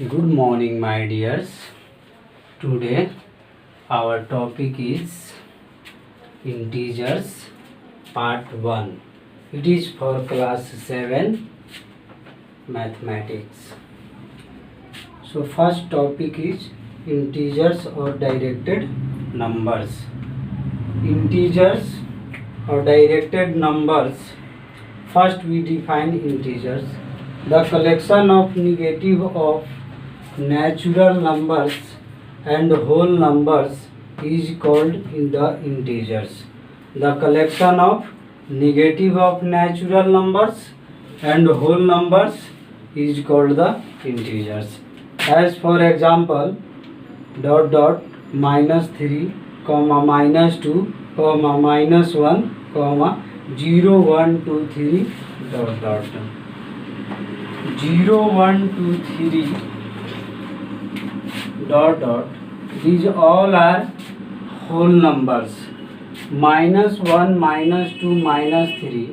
Good morning, my dears. Today our topic is integers part 1. It is for class 7 mathematics. So first topic is integers or directed numbers. Integers or directed numbers. First we define integers. The collection of negative of natural numbers and whole numbers is called in the integers. The collection of negative of natural numbers and whole numbers is called the integers. As for example, dot dot -3, -2, -1, 0, 1, 2, 3, dot dot 0, 1, 2, 3, dot dot. These all are whole numbers. -1, -2, -3.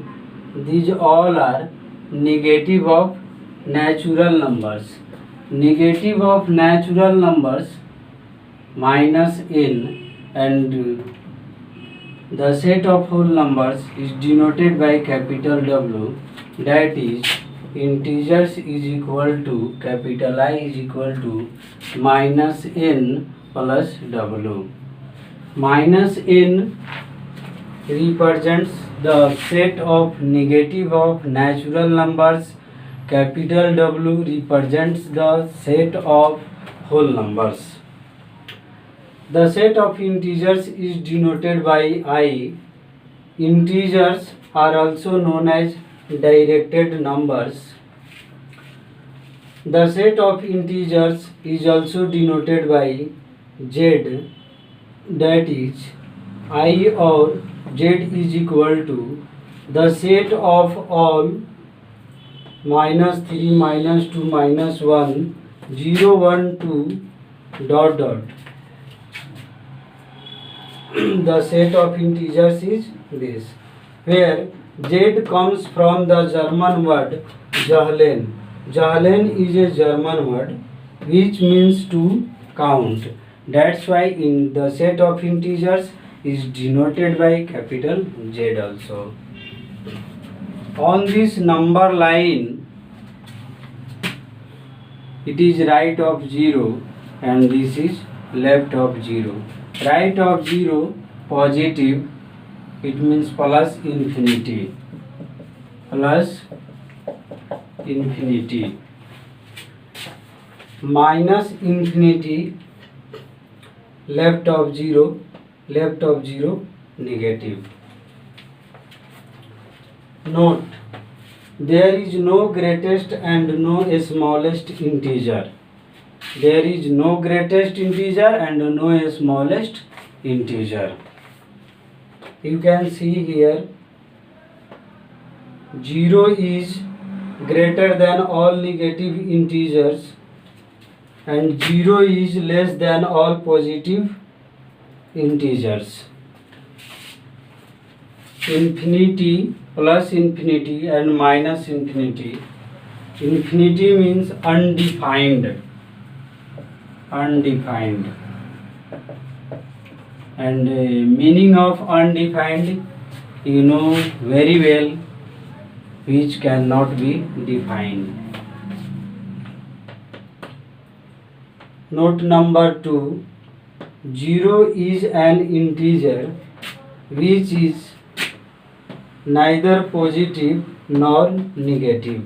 These all are negative of natural numbers. Negative of natural numbers -n, and the set of whole numbers is denoted by capital W. That is, integers is equal to capital I is equal to -n plus W. -n represents the set of negative of natural numbers. Capital W represents the set of whole numbers. The set of integers is denoted by I. Integers are also known as directed numbers. The set of integers is also denoted by Z. That is, I or Z is equal to the set of all -3, -2, -1, 0, 1, 2, dot dot. The set of integers is this, where Z comes from the German word Zahlen. Zahlen is a German word which means to count. That's why in the set of integers is denoted by capital Z also. On this number line, it is right of 0 and this is left of 0. Right of 0 positive, it means plus infinity. Plus infinity. Minus infinity, left of 0, left of 0, negative. Note, there is no greatest and no smallest integer. There is no greatest integer and no smallest integer. You can see here 0 is greater than all negative integers and 0 is less than all positive integers. Infinity, plus infinity and minus infinity. Infinity means undefined. Undefined. And meaning of undefined, you know very well, which cannot be defined. Note number 2. 0 is an integer which is neither positive nor negative.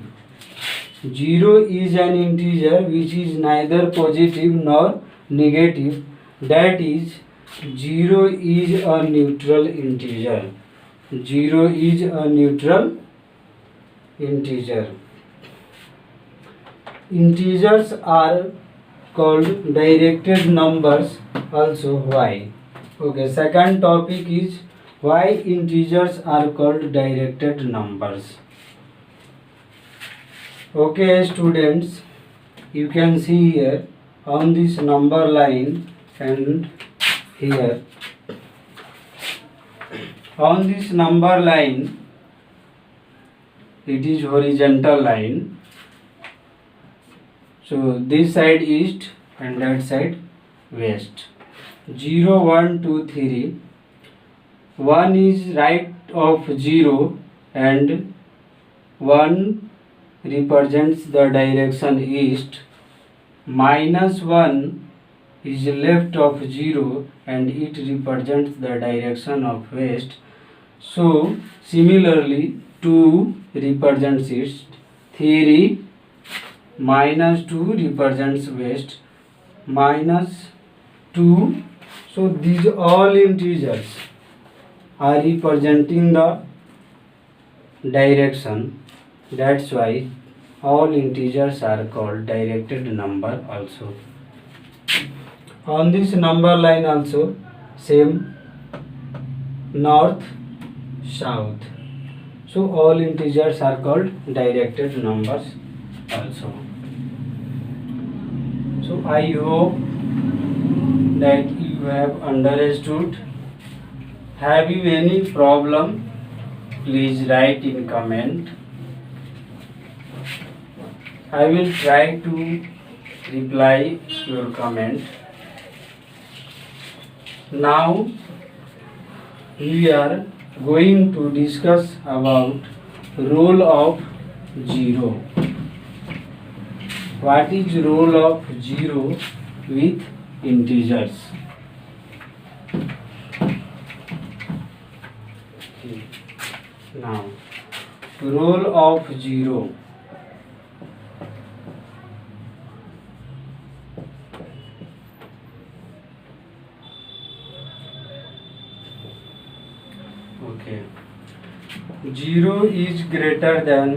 0 is an integer which is neither positive nor negative. That is, 0 is a neutral integer. 0 is a neutral integer. Integers are called directed numbers also. Why? Okay, second topic is why integers are called directed numbers. Okay students, you can see here on this number line and here on this number line, it is horizontal line. So this side east and that side west. 0, 1, 2, 3. 1 is right of 0 and 1 represents the direction east. -1 is left of 0 and it represents the direction of west. So similarly 2 represents east, 3 -2 represents west, -2. So these all integers are representing the direction. That's why all integers are called directed number also. On this number line also same, north, south. So all integers are called directed numbers also. So I hope that you have understood. Have you any problem? Please write in comment. I will try to reply your comment. Now we are going to discuss about role of 0. What is role of 0 with integers? Now, role of 0. Okay. 0 is greater than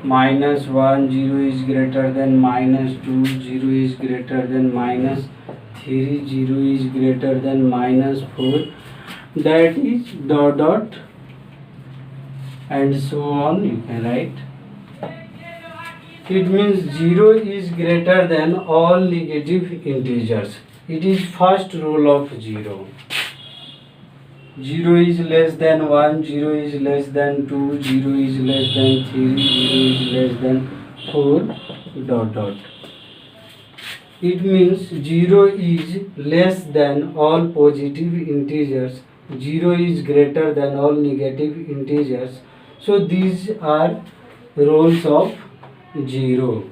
-1, 0 is greater than -2, 0 is greater than -3, 0 is greater than -4. That is dot dot and so on you can write. It means 0 is greater than all negative integers. It is first rule of 0. 0 is less than 1, 0 is less than 2, 0 is less than 3, 0 is less than 4, dot dot. It means 0 is less than all positive integers. 0 is greater than all negative integers. So these are roles of 0.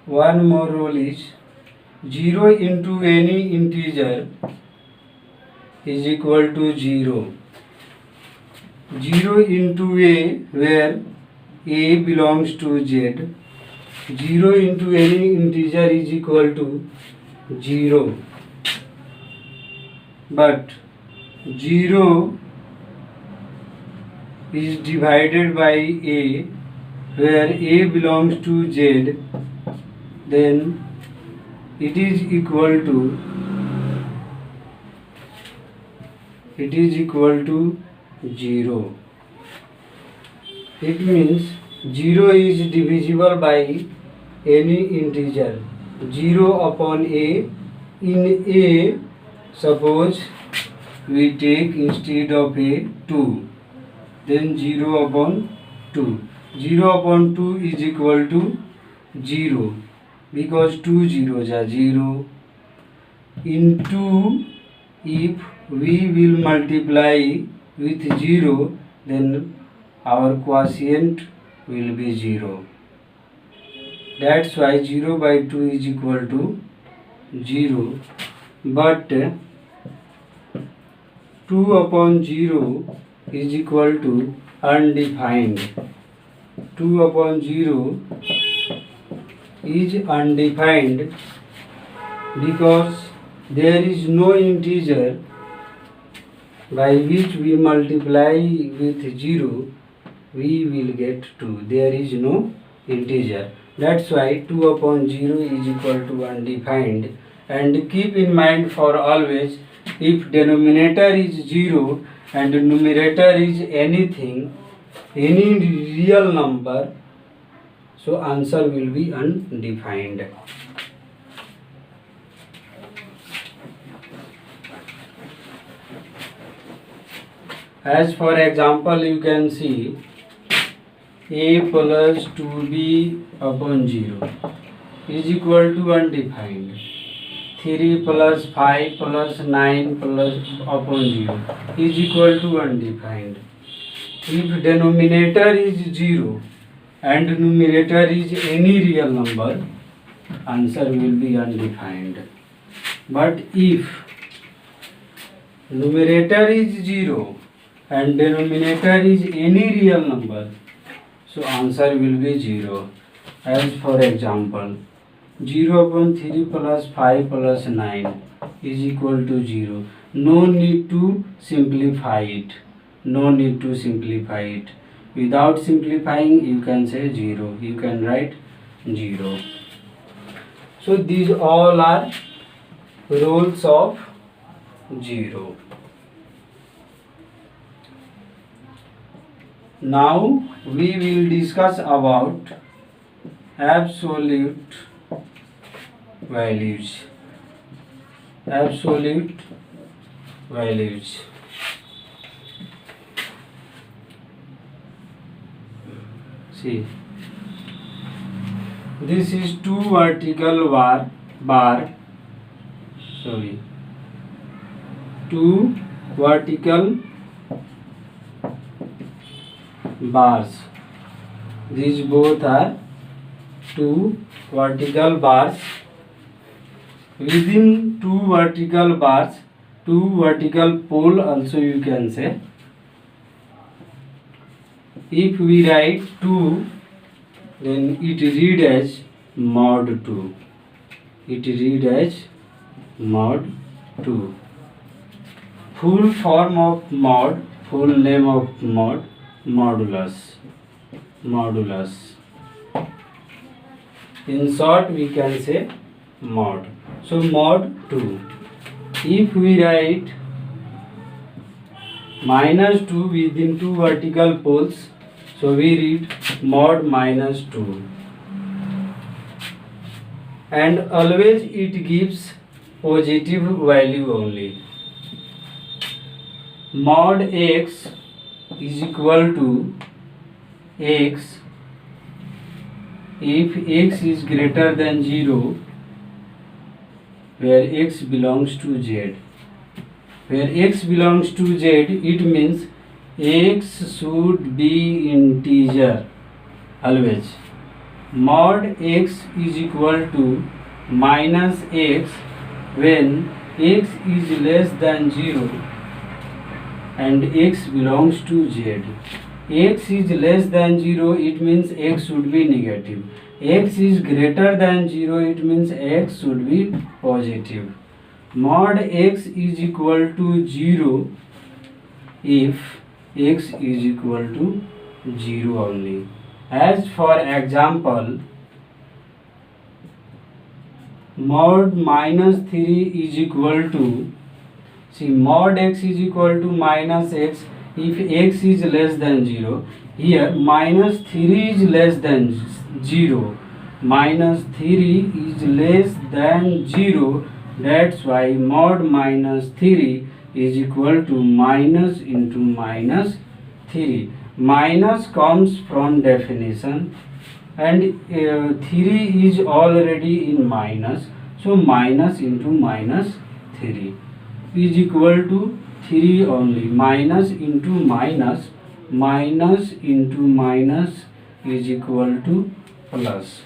One more rule is 0 into any integer is equal to 0. 0 into a, where a belongs to z. 0 into any integer is equal to 0. But 0 is divided by a, where a belongs to z, then it is equal to 0. It means 0 is divisible by any integer. 0 upon a. In a, suppose we take instead of a 2, then 0 upon 2. 0 upon 2 is equal to 0, because 2 zeros are 0. Into, if we will multiply with 0, then our quotient will be 0. That's why 0 by 2 is equal to 0. But 2 upon 0 is equal to undefined. 2 upon 0 is undefined because there is no integer by which we multiply with 0 we will get 2. There is no integer. That's why 2 upon 0 is equal to undefined. And keep in mind for always, if denominator is 0 and numerator is anything, any real number, so answer will be undefined. As for example, you can see a plus 2b upon 0 is equal to undefined. 3 plus 5 plus 9 plus upon 0 is equal to undefined. If denominator is 0 and numerator is any real number, answer will be undefined. But if numerator is 0 and denominator is any real number, so answer will be 0. As for example, 0 upon 3 plus 5 plus 9 is equal to 0. No need to simplify it. No need to simplify it. Without simplifying, you can say 0. You can write 0. So these all are rules of 0. Now we will discuss about absolute values. Absolute values. See, this is two vertical two vertical bars. These both are two vertical bars. Within two vertical bars, two vertical pole also you can say. If we write 2, then it read as mod 2. It read as mod 2. Full form of mod, full name of mod, modulus. Modulus. In short, we can say mod. So mod 2. If we write minus 2 within two vertical poles, so we read mod minus 2. And always it gives positive value only. Mod x is equal to x if x is greater than 0, where x belongs to z. Where x belongs to z, it means x should be integer always. Mod x is equal to minus x when x is less than 0 and x belongs to z. X is less than 0, it means x should be negative. X is greater than 0, it means x should be positive. Mod x is equal to 0 if x is equal to 0 only. As for example, mod minus 3 is equal to, see, mod x is equal to minus x if x is less than 0. Here minus 3 is less than 0. Minus 3 is less than 0. That's why mod minus 3 is equal to minus into minus 3. Minus comes from definition and 3 is already in minus. So minus into minus 3 is equal to 3 only. Minus into minus, minus into minus is equal to plus.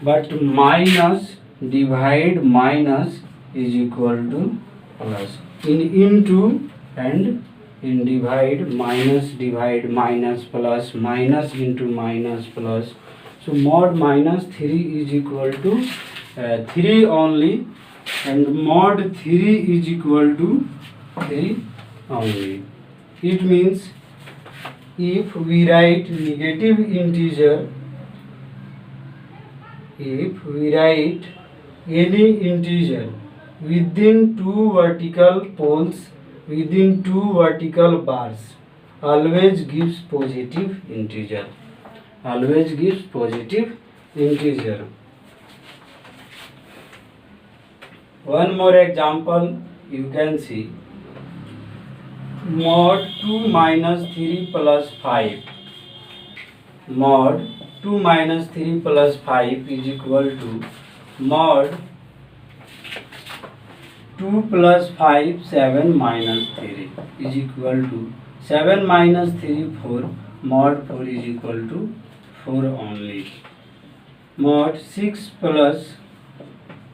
But minus divide minus is equal to plus. In into and in divide minus plus, minus into minus plus. So mod minus 3 is equal to 3 only, and mod 3 is equal to 3 only. It means if we write negative integer, if we write any integer within two vertical poles, within two vertical bars, always gives positive integer. Always gives positive integer. One more example you can see. mod 2 minus 3 plus 5, mod 2 minus 3 plus 5 is equal to mod 2 plus 5 7 minus 3 is equal to 7 minus 3 4, mod 4 is equal to 4 only. Mod 6 plus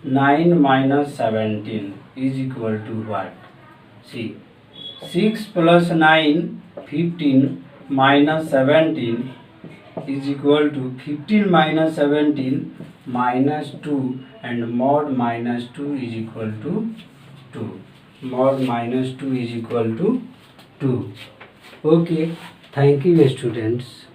9 minus 17 is equal to what? See, 6 plus 9 15 minus 17 is equal to 15 minus 17 minus 2, and mod minus 2 is equal to 2. Mod minus 2 is equal to 2. Okay, thank you students.